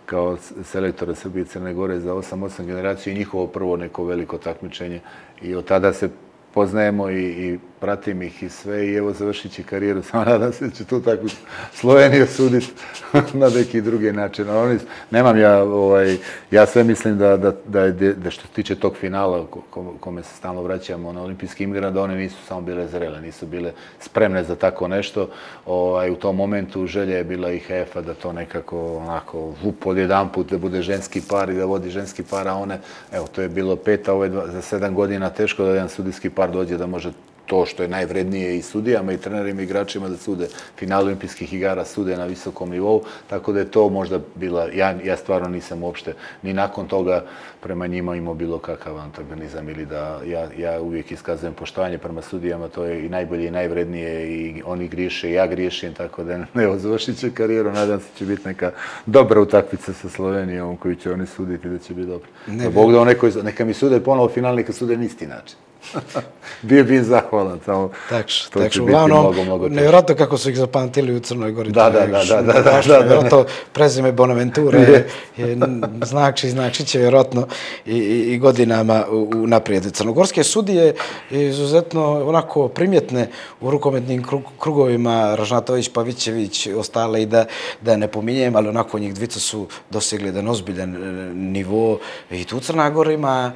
kao selektora Srbije i Crne Gore za 8 generacije i njihovo prvo neko veliko takmičenje. I od tada se poznajemo i pratim ih i sve i evo završit će karijeru, samo nadam se da će tu takvu Sloveniju suditi na neki drugi način. Nemam ja sve mislim da što se tiče tog finala kome se stalno vraćamo na olimpijskim igrama, da one nisu samo bile zrele, nisu bile spremne za tako nešto. U tom momentu želja je bila i IHF-a da to nekako onako odjedanput da bude ženski par i da vodi ženski par, a one, evo, to je bilo 5, a ovo je za 7 godina teško da jedan sudijski par dođe da može to što je najvrednije i sudijama i trenerima i igračima da sude final olimpijskih igara, sude na visokom nivou, tako da je to možda bila, ja stvarno nisam uopšte ni nakon toga prema njima imao bilo kakav antagonizam ili da ja uvijek iskazujem poštovanje prema sudijama, to je i najbolje i najvrednije i oni griješe i ja griješim, tako da evo, završit će karijeru, nadam se će biti neka dobra utakmica sa Slovenijom koju će oni suditi da će biti dobro. Bog da neka mi sude ponovo final, neka sude na isti način. Bio bi zahvalan, samo to će biti mnogo teško. Nevjerojatno kako su ih zapamtili u Crnoj Gori. Da. Vjerojatno prezime Bonaventure znači će vjerojatno i godinama naprijed. Crnogorske sudije izuzetno onako primjetne u rukometnim krugovima, Ražnatović, Pavićević, ostale i da ne pominjem, ali onako njih dvica su dosegli jedan ozbiljan nivo i tu Crna Gora ima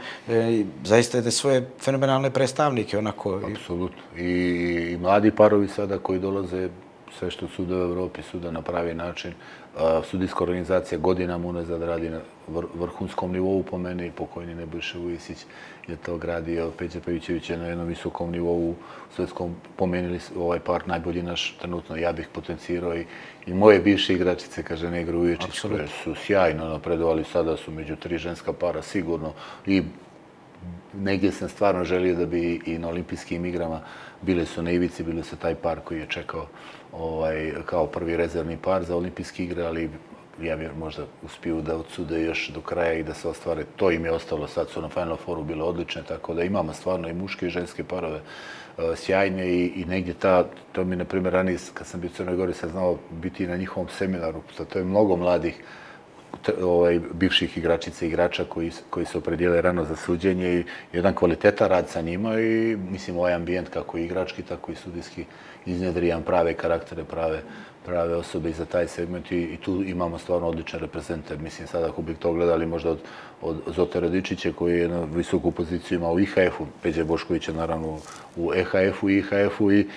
zaista ide svoje fenomenalne predstavnike, onako. Apsolutno. I mladi parovi sada koji dolaze, sve što sude u Evropi, sude na pravi način. Sudijska organizacija godinama unazad radi na vrhunskom nivou po meni, pokojni Nebojša Vujisić je to gradio, Peđa Pavićević je na jednom visokom nivou u svetskom, pomenili ovaj par najbolji naš trenutno, ja bih potencirao i moje bivše igračice, kaže Negra Uječić, koje su sjajno napredovali, sada su među 3 ženska para sigurno i negdje sam stvarno želio da bi i na olimpijskim igrama bile su na ivici, bili su taj par koji je čekao kao prvi rezervni par za olimpijske igre, ali ja bih možda uspio da odsude još do kraja i da se ostvare. To im je ostalo, sad su na Final Fouru bile odlične, tako da imamo stvarno i muške i ženske parove sjajne i negdje to mi, na primjer, ranije kad sam bio u Crnoj Gori sam znao biti na njihovom seminaru, to je mnogo mladih bivših igračica i igrača koji se opredijele rano za suđenje i jedan kvalitetan rad sa njima i mislim ovaj ambijent kako i igrački, tako i sudijski iznjedrijan prave karaktere, prave osobe i za taj segment i tu imamo stvarno odličan reprezentant. Mislim, sada ako bih to gledali možda od Zote Radičića koji je jednu visoku poziciju ima u IHF-u, Peđe Boškovića naravno u EHF-u i IHF-u i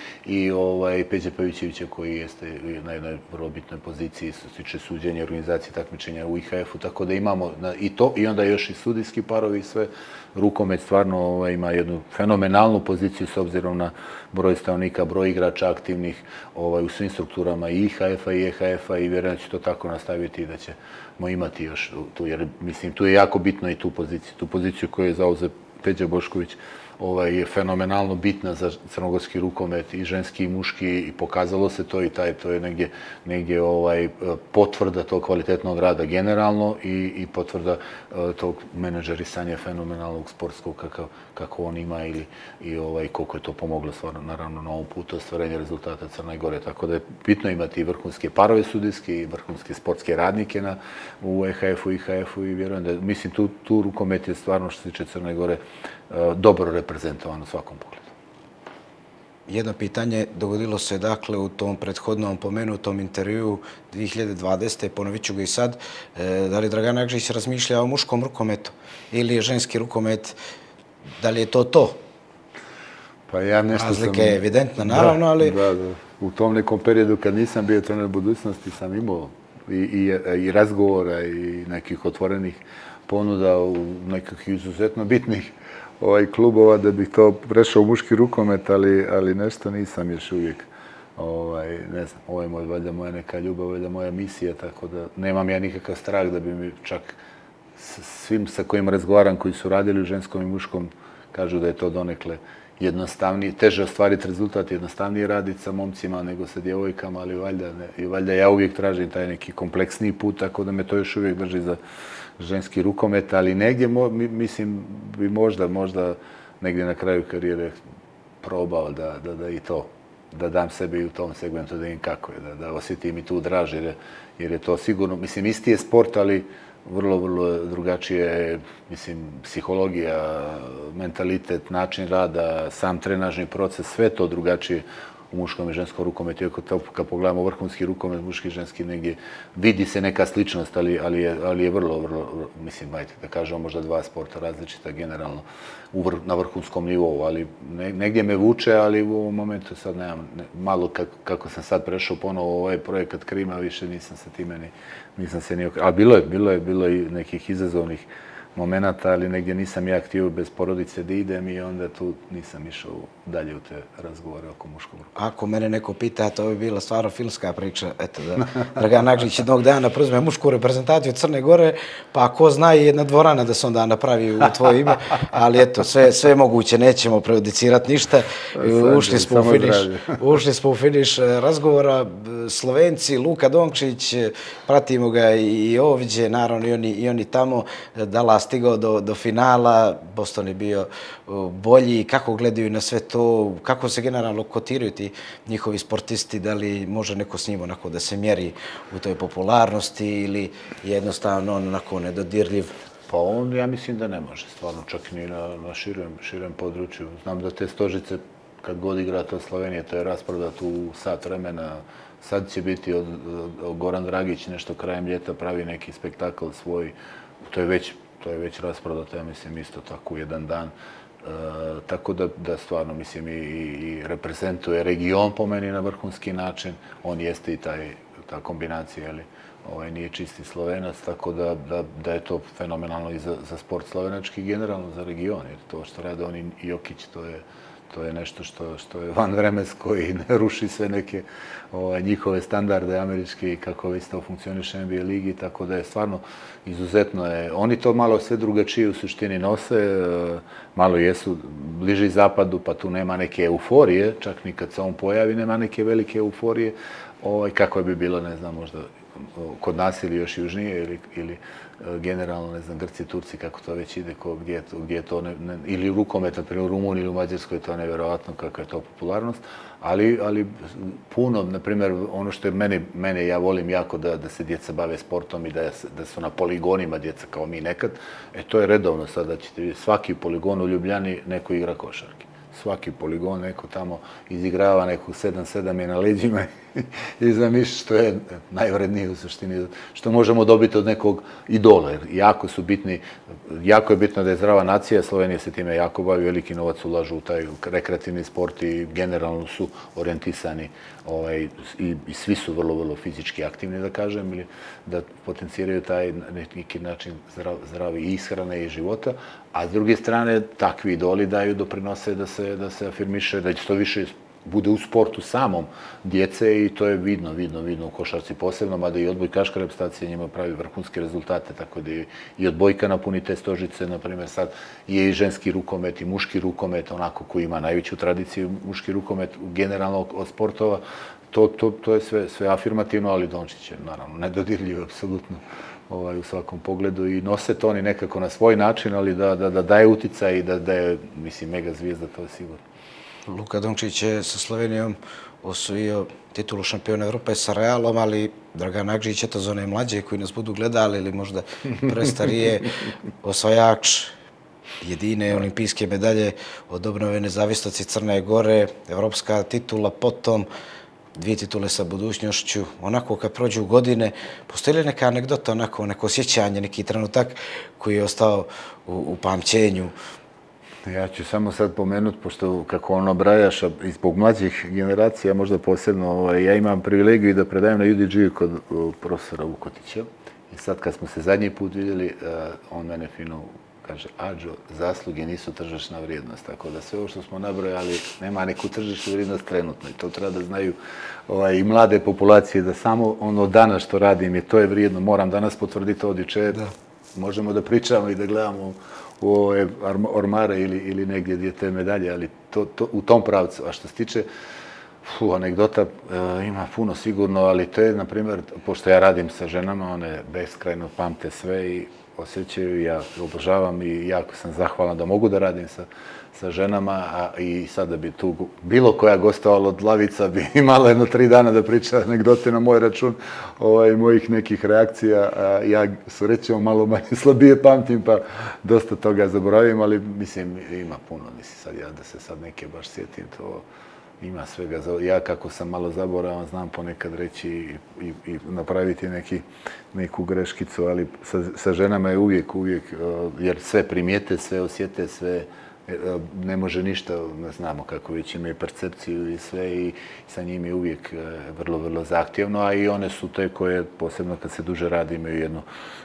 Peđe Pavićevića koji jeste na jednoj vrlo bitnoj poziciji što se tiče suđenja i organizacije takmičenja u IHF-u, tako da imamo i to i onda još i sudijski parovi i sve. Rukomet stvarno ima jednu fenomenalnu poziciju s obzirom na broj stanovnika, broj igrača aktivnih u svim strukturama i IHF-a i EHF-a i vjerujem da će to tako nastaviti i da ćemo imati još tu, jer mislim tu je jako bitno i tu poziciju koju je zauzeo Peđa Bošković je fenomenalno bitna za crnogorski rukomet i ženski i muški i pokazalo se to i to je negdje potvrda tog kvalitetnog rada generalno i potvrda tog menadžerisanja fenomenalnog sportskog kako on ima i koliko je to pomoglo stvarno naravno na ovom putu ostvarenja rezultata Crne Gore. Tako da je bitno imati i vrhunske parove sudijske i vrhunske sportske radnike u EHF-u i IHF-u i vjerujem da, mislim, tu rukomet je stvarno što se tiče Crne Gore dobro reprezentovan u svakom pogledu. Jedno pitanje, dogodilo se dakle u tom prethodnom pomenutom intervjuu 2020. Ponovit ću ga i sad. Da li Dragan Jakšić razmišlja o muškom rukometu ili je ženski rukomet, da li je to? Pa ja nešto sam... Razlika je evidentna, naravno, ali... Da. U tom nekom periodu kad nisam bio trener budućnosti sam imao i razgovora i nekih otvorenih ponuda u nekih izuzetno bitnih klubova da bih to prešao u muški rukomet, ali nešto nisam još uvijek. Ne znam, ovo je valjda moja neka ljubav, valjda moja misija, tako da nemam ja nikakav strah da bi mi čak svim sa kojima razgovaram, koji su radili u ženskom i muškom, kažu da je to donekle jednostavnije, teže ostvariti rezultat, jednostavnije raditi sa momcima nego sa djevojkama, ali valjda ja uvijek tražim taj neki kompleksniji put, tako da me to još uvijek drži za ženski rukomet, ali negdje, mislim, bi možda negdje na kraju karijere probao da i to, da dam sebe i u tom segmentu, da im kako je, da osjetim i tu draž, jer je to sigurno, mislim, isti je sport, ali vrlo drugačije, mislim, psihologija, mentalitet, način rada, sam trenažni proces, sve to drugačije u muškom i ženskom rukometu. Iako kad pogledamo vrhunski rukomet, muški i ženski, negdje vidi se neka sličnost, ali je vrlo, mislim, ajde da kažemo možda dva sporta različita generalno na vrhunskom nivou, ali negdje me vuče, ali u ovom momentu sad nemam, malo kako sam sad prešao ponovo u ovaj projekat Krima, više nisam se time nisam se ni okrenuo. A bilo je i nekih izazovnih momenata, ali negdje nisam ja htio bez porodice da idem i onda tu nisam išao dalje u te razgovore oko muškog rukometa. Ako mene neko pita, to bi bila stvarno filmska priča, eto da Dragan Nagžić jednog dana preuzme mušku reprezentaciju Crne Gore, pa ko zna i jedna dvorana da se onda napravi u tvoje ime, ali eto, sve je moguće, nećemo prejudicirati ništa. Ušli smo u finiš razgovora. Slovenci, Luka Dončić, pratimo ga i ovdje, naravno i oni tamo, Dallas stigao do finala, Boston je bio bolji, kako gledaju na sve to, kako se generalno kotiraju ti njihovi sportisti, da li može neko s njim onako da se mjeri u toj popularnosti ili jednostavno on onako nedodirljiv? Pa on, ja mislim da ne može, stvarno, čak ni na širem području. Znam da te Stožice, kad god igra to Slovenije, to je rasprodat u sat vremena. Sad će biti Goran Dragić nešto krajem ljeta pravi neki spektakl svoj. To je već rasprodato, ja mislim, isto tako u jedan dan. Tako da stvarno, mislim, i reprezentuje region po meni na vrhunski način. On jeste i ta kombinacija, nije čisti Slovenac, tako da je to fenomenalno i za sport slovenački i generalno za region. Jer to što rade oni i Jokić, to je nešto što je vanvremensko i ne ruši sve neke njihove standarde američke i kako isto funkcioniše NBA ligi, tako da je stvarno izuzetno. Oni to malo sve drugačije u suštini nose, malo jesu bliži zapadu, pa tu nema neke euforije, čak ni kad se on pojavi nema neke velike euforije, kako bi bilo, ne znam, možda kod nas ili još južnije ili generalno, ne znam, Grci, Turci, kako to već ide, gdje je to, ili rukomet, na primjer u Rumuniji ili u Mađarskoj, to je nevjerovatno kakva je to popularnost, ali puno, na primjer, ono što je mene, ja volim jako da se djeca bave sportom i da su na poligonima djeca kao mi nekad, to je redovno sada, ćete vidjeti, svaki poligon u Ljubljani neko igra košarke. Svaki poligon, neko tamo izigrava, neku 7-7 je na leđima i zamišljaš što je najvrednije u suštini, što možemo dobiti od nekog idola. Jer jako su bitni, jako je bitno da je zdrava nacija, Slovenija se time jako bavi, veliki novac ulažu u taj rekreativni sport i generalno su orijentisani i svi su vrlo fizički aktivni, da kažem, ili da potenciraju taj neki način zdravi ishrane i života, a s druge strane takvi idoli doprinose da se afirmiše, da što više bude u sportu samom djece i to je vidno u košarci posebno, mada i odbojkaška reprezentacija njima pravi vrhunske rezultate, tako da i odbojka napuni te Stožice, na primjer sad je i ženski rukomet i muški rukomet, onako koji ima najveću tradiciju, muški rukomet generalno od sportova, to je sve afirmativno, ali Dončić je naravno nedodirljiv, apsolutno u svakom pogledu i nose to oni nekako na svoj način, ali da daje uticaj i da je, mislim, mega zvijezda, to je sigurno. Luka Dončić je sa Slovenijom osvojio titulu šampiona Evrope sa Realom, ali Dragan Nagžić, eto za one mlađe koji nas budu gledali ili možda prestarije, osvajač jedine olimpijske medalje od obnove nezavisnosti Crne Gore, evropska titula, potom 2 titule sa budućnošću. Onako kad prođu godine, postoji li neka anegdota, onako neko sjećanje, neki trenutak koji je ostao u pamćenju? Ja ću samo sad pomenuti, pošto kako ono brajaš, i zbog mlađih generacija, možda posebno, ja imam privilegiju da predajem na UDG kod profesora Vukotića. I sad kad smo se zadnji put vidjeli, on mene fino kaže, Ađo, zasluge nisu tržišna vrijednost, tako da sve ovo što smo nabrojali nema neku tržišnu vrijednost trenutno i to treba da znaju i mlade populacije, da samo ono danas što radim to je vrijedno, moram danas potvrditi odjeće, možemo da pričamo i da gledamo u ove ormare ili negdje gdje te medalje, ali u tom pravcu. A što se tiče anegdota, ima puno sigurno, ali to je, na primjer, pošto ja radim sa ženama, one beskrajno pamte sve i osjećaju, ja obožavam i jako sam zahvalan da mogu da radim sa ženama, a i sad da bi tu bilo koja gostovala od Lavica bi imala jedno 3 dana da priča anegdote na moj račun mojih nekih reakcija, a ja srećom malo manje slabije pamtim, pa dosta toga zaboravim, ali mislim ima puno, mislim sad ja da se sad neke baš sjetim, to ima svega. Ja kako sam malo zaboravan, znam ponekad reći i napraviti neku greškicu, ali sa ženama je uvijek, jer sve primijete, sve osjete, sve ne može ništa, ne znamo kako već imaju percepciju i sve i sa njim je uvijek vrlo, vrlo zahtjevno, a i one su te koje, posebno kad se duže radi, imaju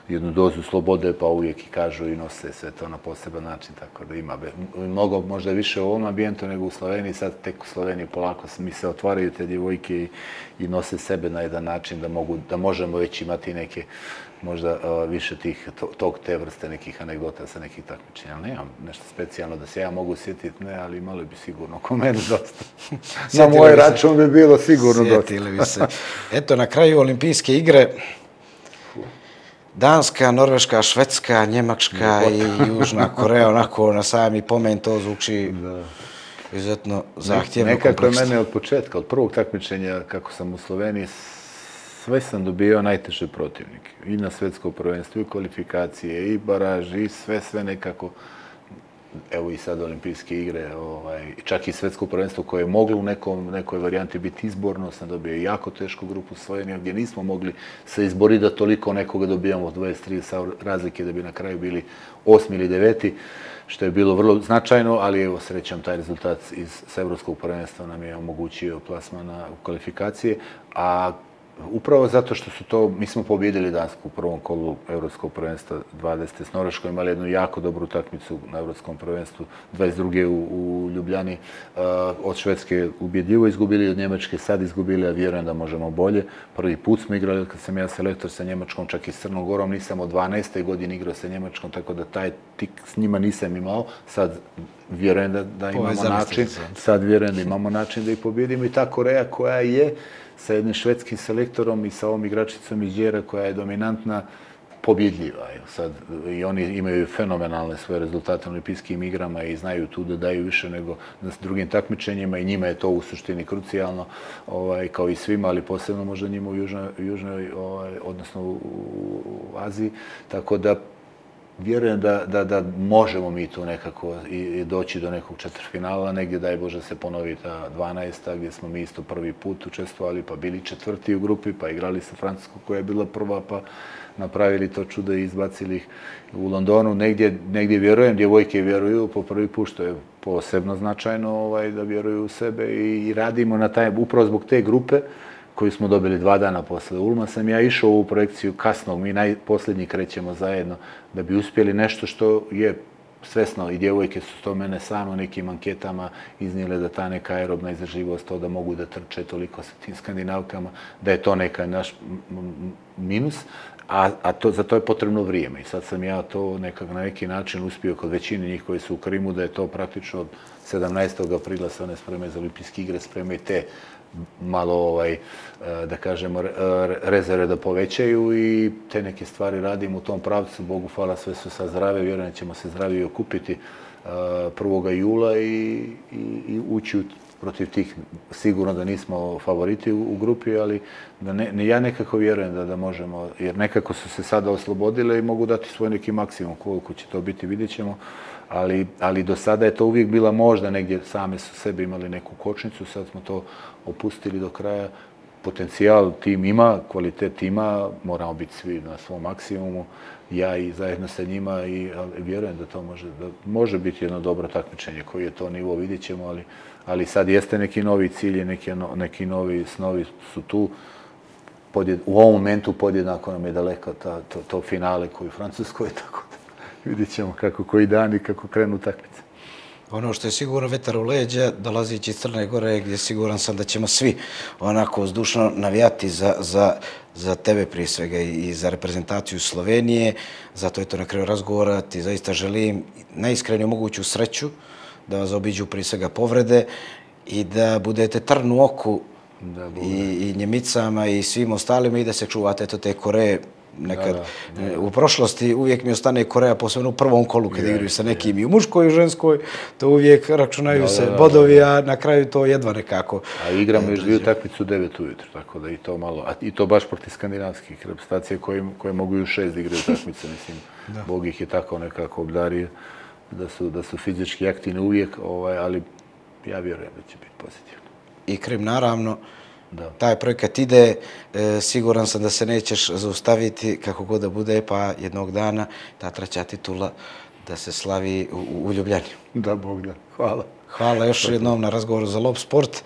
jednu dozu slobode, pa uvijek i kažu i nose sve to na poseban način, tako da ima mnogo, možda više u ovom ambijentu nego u Sloveniji, sad tek u Sloveniji polako mi se otvaraju te djevojke i nose sebe na jedan način da možemo već imati neke možda više te vrste nekih anegdota sa nekih takmičenja. Ali nemam nešto specijalno da se ja mogu sjetiti, ne, ali imali bi sigurno oko mene dosta. Na moj račun bi bilo sigurno dosta. Sjetili bi se. Eto, na kraju olimpijske igre, Danska, Norveška, Švedska, Njemačka i Južna Koreja, onako na sami pomen to zvuči izuzetno zahtjevno. Nekako je mene od početka, od prvog takmičenja, kako sam u Sloveniji, sve sam dobio najteže protivnike. I na svjetsko prvenstvo, i kvalifikacije, i baraž, i sve nekako. Evo i sad olimpijske igre, čak i svjetsko prvenstvo koje je moglo u nekoj varijanti biti izborno, sam dobio jako tešku grupu Slovenija gdje nismo mogli se izboriti da toliko nekoga dobijamo 23 razlike da bi na kraju bili 8. ili 9. što je bilo vrlo značajno, ali evo srećom taj rezultat iz evropskog prvenstva nam je omogućio plasman u kvalifikacije, a upravo zato što su to, mi smo pobjedili Dansku u prvom kolu Evropskog prvenstva 20. s Norveškom, imali jednu jako dobru utakmicu na Evropskom prvenstvu 22. u Ljubljani. Od Švedske ubjedljivo izgubili, od Njemačke sad izgubili, a vjerujem da možemo bolje. Prvi put smo igrali, kad sam ja selektor sa Njemačkom, čak i s Crnom Gorom, nisam od 12. godine igrao sa Njemačkom, tako da taj tik s njima nisam imao. Sad vjerujem da imamo način, da ih pobjedimo i ta Koreja koja je sa jednim švedskim selektorom i sa ovom igračicom iz Đera koja je dominantna, pobjedljiva. I oni imaju fenomenalne svoje rezultate na olimpijskim igrama i znaju tu da daju više nego na drugim takmičenjima i njima je to u suštini krucijalno, kao i svima, ali posebno možda njima u južnoj, odnosno u Aziji. Tako da vjerujem da možemo mi tu nekako i doći do nekog četvrtfinala, negdje daj Bože se ponovi ta 12. gdje smo mi isto prvi put učestvovali, pa bili 4. u grupi, pa igrali sa Francuskom koja je bila prva, pa napravili to čudo i izbacili ih u Londonu. Negdje vjerujem, djevojke vjeruju po prvi put, što je posebno značajno da vjeruju u sebe i radimo na taj, upravo zbog te grupe koju smo dobili 2 dana posle Ulma, sam ja išao u projekciju kasnog, mi najposljednji krećemo zajedno, da bi uspjeli nešto što je svesno i djevojke su to mene samo nekim anketama iznijele da ta neka aerobna izdržljivost, to da mogu da trče toliko sa tim Skandinavkama, da je to neka naš minus, a za to je potrebno vrijeme. I sad sam ja to na neki način uspio kod većine njih koji su u Krimu, da je to praktično od 17. aprila se one spreme za olimpijske igre, spreme te malo, da kažemo, rezerve da povećaju i te neke stvari radimo u tom pravcu. Bogu hvala, sve su sad zdrave, vjerujem da ćemo se zdravije okupiti 1. jula i ući protiv tih. Sigurno da nismo favoriti u grupi, ali ja nekako vjerujem da možemo, jer nekako su se sada oslobodile i mogu dati svoj neki maksimum. Koliko će to biti, vidjet ćemo. Ali do sada je to uvijek bila možda negdje, same su sebi imali neku kočnicu, sad smo to opustili do kraja. Potencijal tim ima, kvalitet ima, moramo biti svi na svom maksimumu, ja i zajedno sa njima i vjerujem da to može biti jedno dobro takmičenje. Koji je to nivo, vidjet ćemo, ali sad jeste neki novi cilj, neki novi snovi su tu. U ovom momentu podjednako nam je daleko to finale koji u Francuskoj, tako da vidjet ćemo kako koji dan i kako krenu takmice. Ono što je sigurno vetar u leđa, dolazići iz Crne Gore, gdje siguran sam da ćemo svi onako zdušno navijati za tebe prije svega i za reprezentaciju Slovenije. Zato je to na kraju razgovora. Ti zaista želim najiskreniju moguću sreću, da vas obiđu prije svega povrede i da budete trn u oku i Njemicama i svim ostalima i da se čuvate te Koreje nekad. U prošlosti uvijek mi ostane Koreja, posebno u prvom kolu kad igraju sa nekim i u muškoj i u ženskoj, to uvijek računaju se bodovi, a na kraju to jedva nekako. A igramo još dvije utakmice u 9 ujutro, tako da i to malo, a i to baš protiv skandinavskih reprezentacija koje mogu i u 6 da igraju utakmice, mislim, Bog ih je tako nekako obdario da su fizički aktivni uvijek, ali ja vjerujem da će biti pozitivno. I Krim, naravno, taj projekat ide, siguran sam da se nećeš zaustaviti kako god da bude, pa jednog dana ta treća titula da se slavi u Ljubljani. Da, Bog da. Hvala. Hvala još jednom na razgovoru za Lob Sport.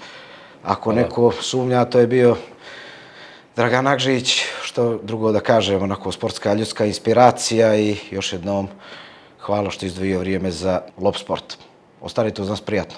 Ako neko sumnja, to je bio Dragan Agžić, što drugo da kažem, onako sportska ljudska inspiracija i još jednom hvala što izdvojio vrijeme za Lob Sport. Ostanite uz nas, prijatno.